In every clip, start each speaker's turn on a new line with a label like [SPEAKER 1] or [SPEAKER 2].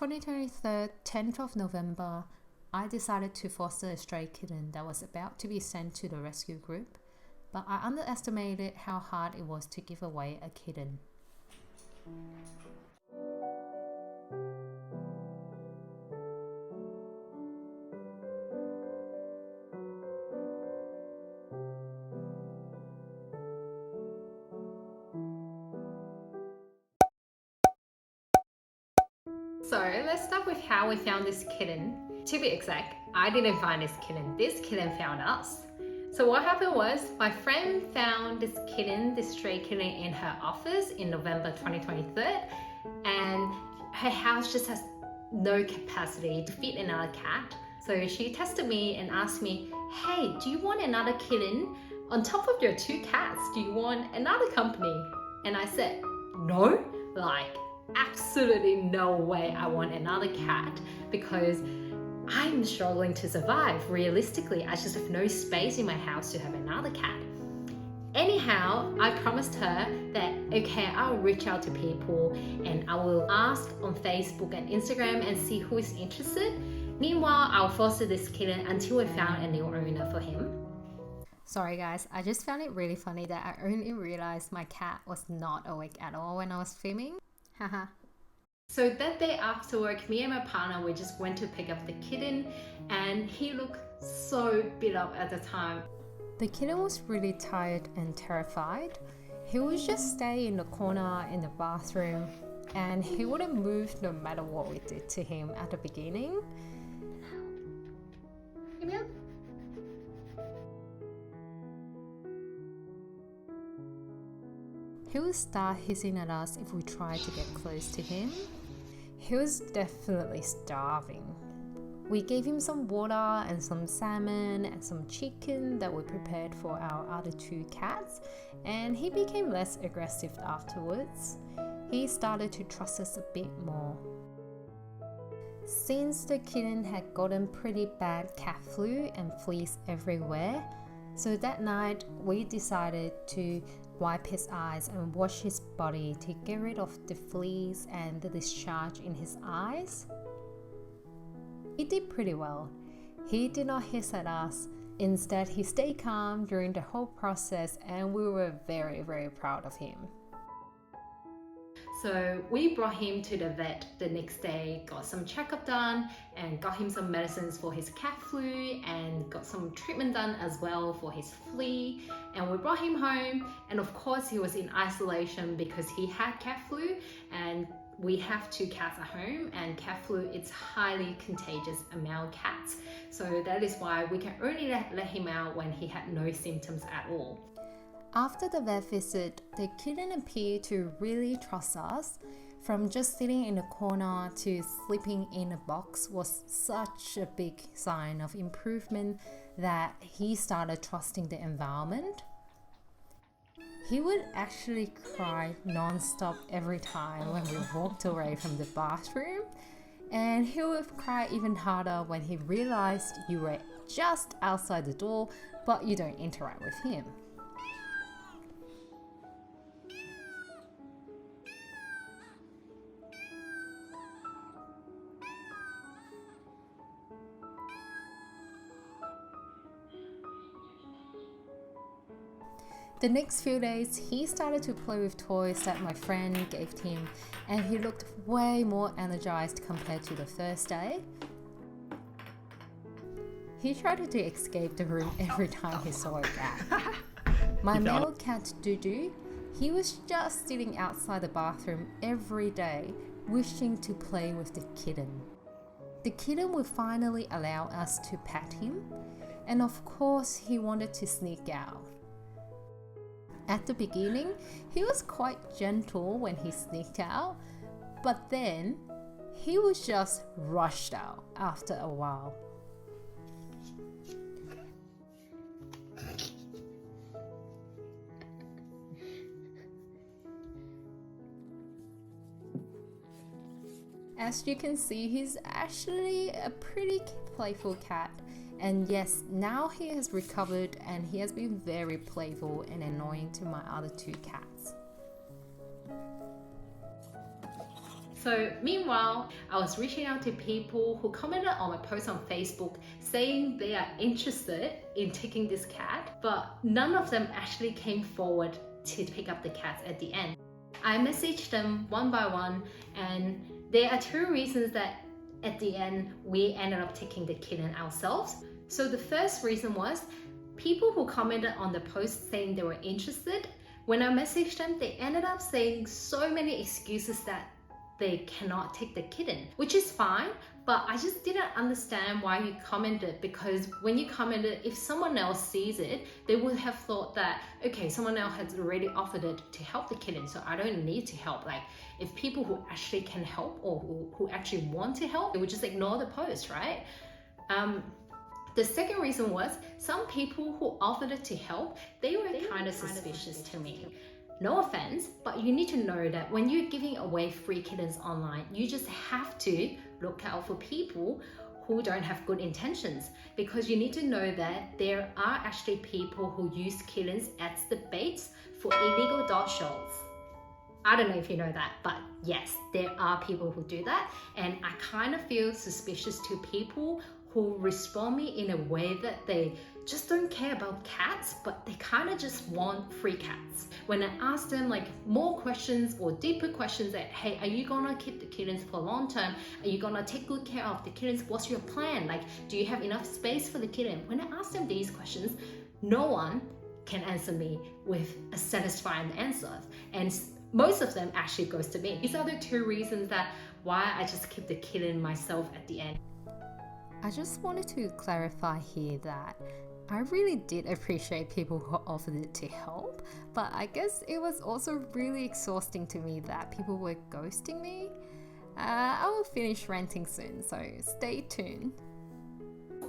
[SPEAKER 1] 2023, 10th of November, I decided to foster a stray kitten that was about to be sent to the rescue group, but I underestimated how hard it was to give away a kitten. So let's start with how we found this kitten. To be exact, I didn't find this kitten. This kitten found us. So what happened was my friend found this stray kitten in her office in November 2023, and her house just has no capacity to feed another cat. So she texted me and asked me, hey, do you want another kitten? On top of your 2 cats, do you want another company? And I said, no, absolutely no way I want another cat, because I'm struggling to survive. Realistically, I just have no space in my house to have another cat. Anyhow, I promised her that, okay, I'll reach out to people and I will ask on Facebook and Instagram and see who is interested. Meanwhile, I'll foster this kitten until we found a new owner for him. Sorry guys, I just found it really funny that I only realized my cat was not awake at all when I was filming. Haha. So that day after work, me and my partner, we just went to pick up the kitten, and he looked so beat up at the time. The kitten was really tired and terrified. He would just stay in the corner in the bathroom, and he wouldn't move no matter what we did to him at the beginning. Come here. He would start hissing at us if we tried to get close to him. He was definitely starving. We gave him some water and some salmon and some chicken that we prepared for our other 2 cats, and he became less aggressive afterwards. He started to trust us a bit more. Since the kitten had gotten pretty bad cat flu and fleas everywhere, so that night we decided to wipe his eyes and wash his body to get rid of the fleas and the discharge in his eyes. He did pretty well. He did not hiss at us. Instead, he stayed calm during the whole process, and we were very, very proud of him. So we brought him to the vet the next day, got some checkup done, and got him some medicines for his cat flu, and got some treatment done as well for his flea. And we brought him home, and of course he was in isolation because he had cat flu, and we have 2 cats at home, and cat flu is highly contagious among cats. So that is why we can only let him out when he had no symptoms at all. After the vet visit, the kitten appeared to really trust us. From just sitting in the corner to sleeping in a box was such a big sign of improvement that he started trusting the environment. He would actually cry non-stop every time when we walked away from the bathroom, and he would cry even harder when he realized you were just outside the door but you don't interact with him. The next few days, he started to play with toys that my friend gave him, and he looked way more energized compared to the first day. He tried to escape the room every time he saw a cat. My male cat Dudu, he was just sitting outside the bathroom every day, wishing to play with the kitten. The kitten would finally allow us to pet him, and of course he wanted to sneak out. At the beginning, he was quite gentle when he sneaked out, but then he was just rushed out after a while. As you can see, he's actually a pretty playful cat. And yes, now he has recovered and he has been very playful and annoying to my other 2 cats. So meanwhile, I was reaching out to people who commented on my post on Facebook saying they are interested in taking this cat, but none of them actually came forward to pick up the cats at the end. I messaged them one by one, and there are two reasons that at the end we ended up taking the kitten ourselves. So the first reason was people who commented on the post saying they were interested, when I messaged them, they ended up saying so many excuses that they cannot take the kitten, which is fine, but I just didn't understand why you commented, because when you commented, if someone else sees it, they would have thought that, okay, someone else has already offered it to help the kitten, so I don't need to help. Like, if people who actually can help or who actually want to help, they would just ignore the post, right? The second reason was some people who offered it to help, they were kind of suspicious to me. No offense, but you need to know that when you're giving away free kittens online, you just have to look out for people who don't have good intentions, because you need to know that there are actually people who use kittens as the baits for illegal dog shows. I don't know if you know that, but yes, there are people who do that, and I kind of feel suspicious to people who respond me in a way that they just don't care about cats, but they kind of just want free cats. When I ask them like more questions or deeper questions that, hey, are you gonna keep the kittens for long term? Are you gonna take good care of the kittens? What's your plan? Like, do you have enough space for the kitten? When I ask them these questions, no one can answer me with a satisfying answer. And most of them actually goes to me. These are the two reasons that why I just keep the kitten myself at the end.
[SPEAKER 2] I just wanted to clarify here that I really did appreciate people who offered it to help, but I guess it was also really exhausting to me that people were ghosting me. I will finish ranting soon, so stay tuned.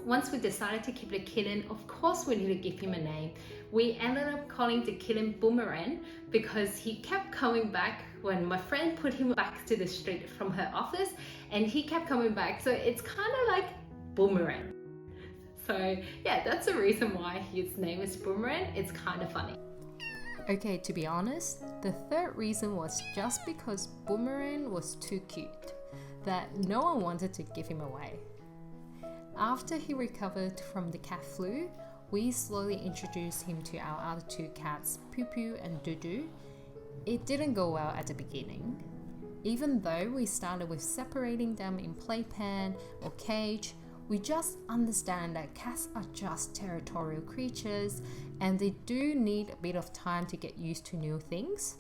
[SPEAKER 1] Once we decided to keep the kitten, of course we need to give him a name. We ended up calling the kitten Boomerang because he kept coming back when my friend put him back to the street from her office, and he kept coming back. So it's kind of like Boomerang. So yeah, that's the reason why his name is Boomerang. It's kind of funny.
[SPEAKER 2] Okay, to be honest, the third reason was just because Boomerang was too cute, that no one wanted to give him away. After he recovered from the cat flu, we slowly introduced him to our other two cats, Poo Poo and Dudu. It didn't go well at the beginning. Even though we started with separating them in playpen or cage, we just understand that cats are just territorial creatures and they do need a bit of time to get used to new things.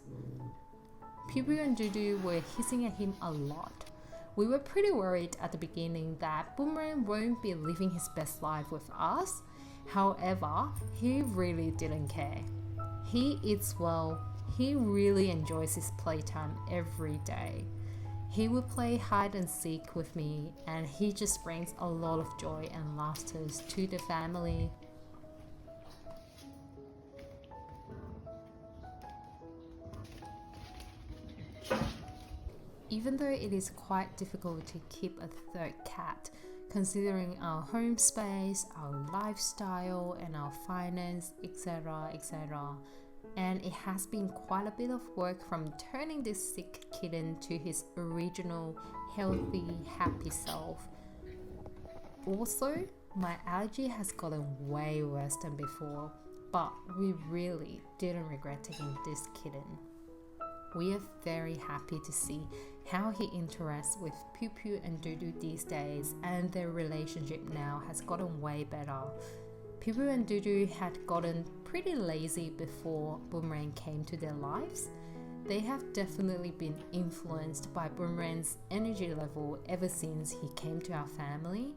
[SPEAKER 2] Poo Poo and Dudu were hissing at him a lot. We were pretty worried at the beginning that Boomerang won't be living his best life with us. However, he really didn't care. He eats well. He really enjoys his playtime every day. He would play hide and seek with me, and he just brings a lot of joy and laughter to the family. Even though it is quite difficult to keep a third cat, considering our home space, our lifestyle, and our finance, etc., etc., and it has been quite a bit of work from turning this sick kitten to his original, healthy, happy self. Also, my allergy has gotten way worse than before, but we really didn't regret taking this kitten. We are very happy to see how he interacts with Poo Poo and Dudu these days, and their relationship now has gotten way better. Poo Poo and Dudu had gotten pretty lazy before Boomerang came to their lives. They have definitely been influenced by Boomerang's energy level ever since he came to our family.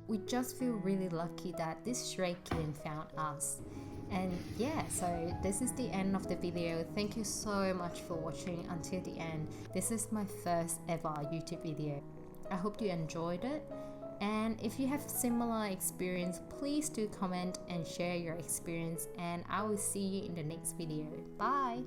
[SPEAKER 2] We just feel really lucky that this stray kitten found us. And yeah, so this is the end of the video. Thank you so much for watching until the end. This is my first ever YouTube video. I hope you enjoyed it. And if you have similar experience, please do comment and share your experience, and I will see you in the next video. Bye!